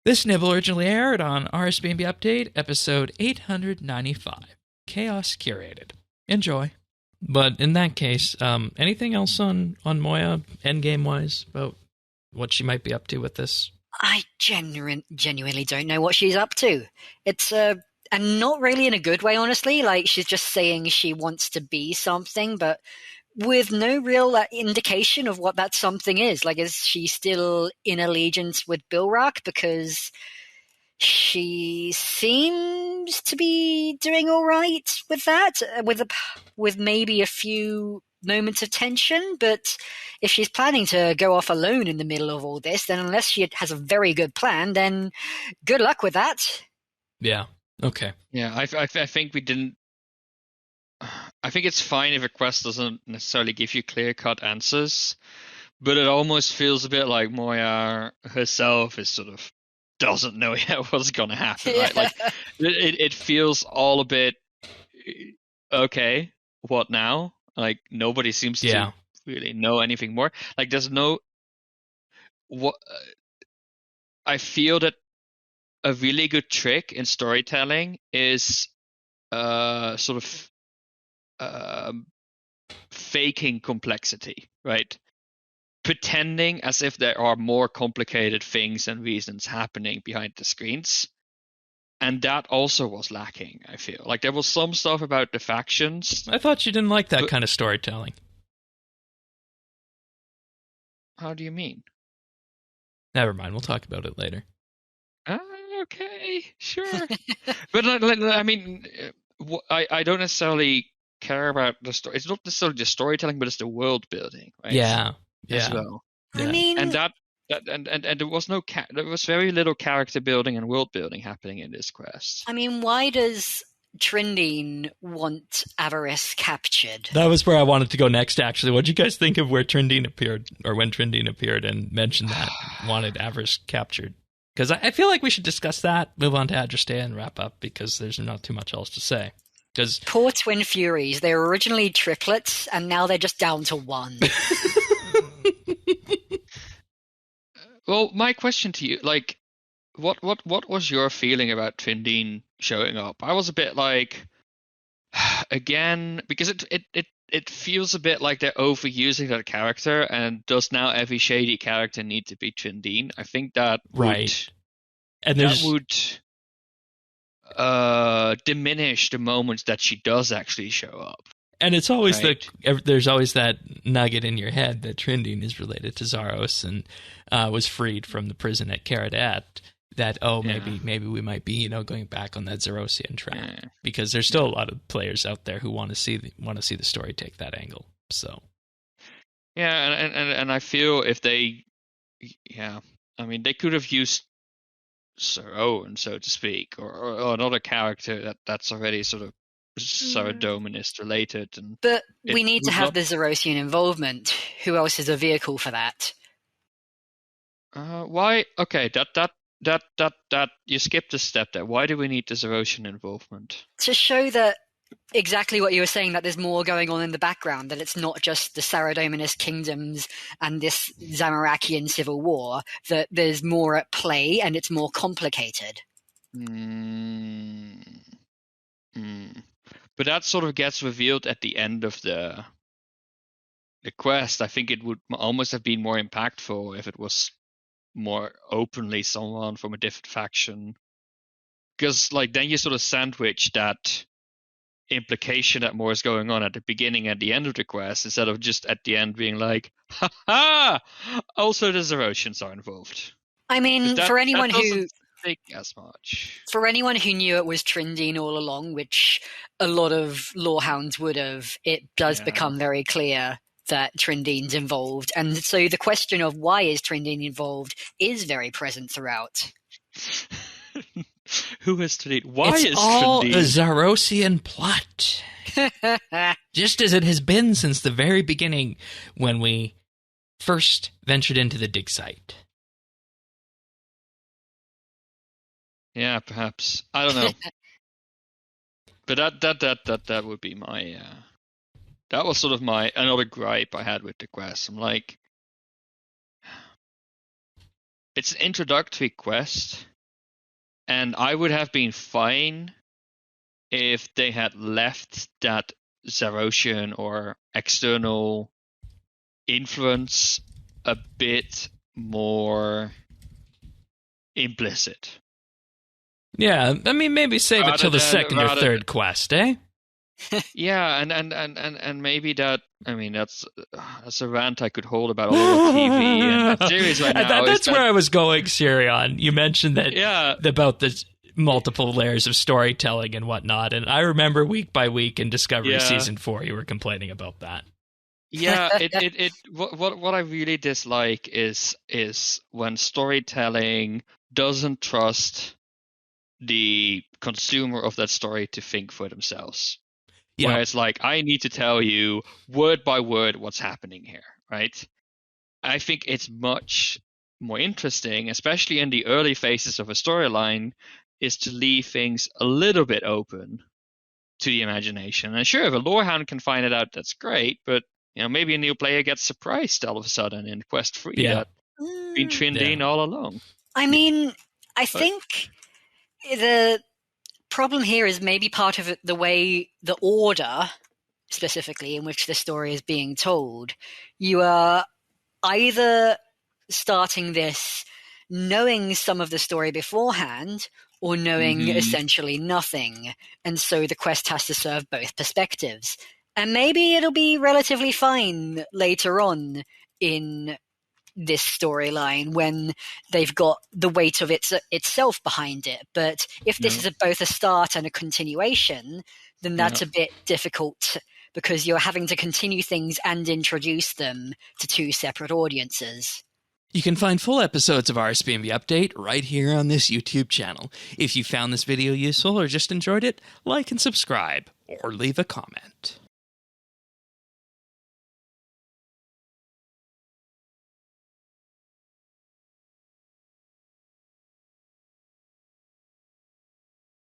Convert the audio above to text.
This nibble originally aired on RSBANDB Update, episode 895, Chaos Curated. Enjoy. But in that case, anything else on Moya, endgame-wise, about what she might be up to with this? I genuinely don't know what she's up to. It's and not really in a good way, honestly. Like, she's just saying she wants to be something, but with no real indication of what that something is. Like, is she still in allegiance with Bilrak? Because she seems to be doing all right with that, with maybe a few moments of tension. But if she's planning to go off alone in the middle of all this, then unless she has a very good plan, then good luck with that. Yeah. Okay. Yeah, I think we didn't. I think it's fine if a quest doesn't necessarily give you clear-cut answers, but it almost feels a bit like Moya herself is sort of doesn't know yet what's going to happen, right? Like, it feels all a bit, okay, what now? Like, nobody seems to really know anything more. Like, there's no... I feel that a really good trick in storytelling is sort of faking complexity, right? Pretending as if there are more complicated things and reasons happening behind the screens. And that also was lacking, I feel. Like, there was some stuff about the factions. I thought you didn't like that kind of storytelling. How do you mean? Never mind, we'll talk about it later. Okay, sure. But, I mean, I don't necessarily care about the story. It's not necessarily the storytelling, but it's the world building, right? Yeah. As well. I mean, and there was there was very little character building and world building happening in this quest. I mean, why does Trindine want Avarice captured? That was where I wanted to go next, actually. What did you guys think of where Trindine appeared, or when Trindine appeared and mentioned that wanted Avarice captured? Because I feel like we should discuss that, move on to Adrastea, and wrap up, because there's not too much else to say. Poor Twin Furies. They were originally triplets, and now they're just down to one. Well, my question to you, like, what was your feeling about Trindine showing up? I was a bit like, again, because it feels a bit like they're overusing that character, and does now every shady character need to be Trindine? I think that would diminish the moments that she does actually show up. And it's always there's always that nugget in your head that Trindine is related to Zaros and was freed from the prison at Caradat. That maybe we might be going back on that Zarosian track, because there's still a lot of players out there who want to see the story take that angle. So and I feel if they I mean, they could have used Sir Owen, so to speak, or another character that's already sort of Saradominist related. But we need to have the Zarosian involvement. Who else is a vehicle for that? Why? Okay, that you skipped a step there. Why do we need the Zarosian involvement? To show that exactly what you were saying, that there's more going on in the background, that it's not just the Saradominist kingdoms and this Zamarakian civil war, that there's more at play and it's more complicated. But that sort of gets revealed at the end of the quest. I think it would almost have been more impactful if it was more openly someone from a different faction. Because, like, then you sort of sandwich that implication that more is going on at the beginning and the end of the quest, instead of just at the end being like, ha! Also the Zarosians are involved. I mean, for anyone who... think as much. For anyone who knew it was Trindine all along, which a lot of lorehounds would have, it does become very clear that Trindine's involved. And so the question of why is Trindine involved is very present throughout. Who is Trindine? Why is Trindine? It's all a Zarosian plot. Just as it has been since the very beginning when we first ventured into the dig site. Yeah, perhaps. I don't know. But that would be my that was sort of my another gripe I had with the quest. I'm like, it's an introductory quest, And I would have been fine if they had left that Zarosian or external influence a bit more implicit. Yeah, I mean, maybe save it till the second or third quest, eh? Yeah, and maybe that. I mean, that's a rant I could hold about all of TV and series right now. That's where I was going, Sirion. You mentioned that about the multiple layers of storytelling and whatnot, and I remember week by week in Discovery Season 4, you were complaining about that. Yeah, what I really dislike is when storytelling doesn't trust the consumer of that story to think for themselves. Yeah. Where it's like, I need to tell you word by word what's happening here, right? I think it's much more interesting, especially in the early phases of a storyline, is to leave things a little bit open to the imagination. And sure, if a lorehound can find it out, that's great, but maybe a new player gets surprised all of a sudden in Quest 3 that been trimmed in all along. I mean, I think the problem here is maybe part of it, the way the order, specifically, in which the story is being told. You are either starting this knowing some of the story beforehand or knowing essentially nothing. And so the quest has to serve both perspectives. And maybe it'll be relatively fine later on in this storyline when they've got the weight of itself behind it. But if this is both a start and a continuation, then that's a bit difficult because you're having to continue things and introduce them to two separate audiences. You can find full episodes of RSBANDB Update right here on this YouTube channel. If you found this video useful or just enjoyed it, like and subscribe or leave a comment.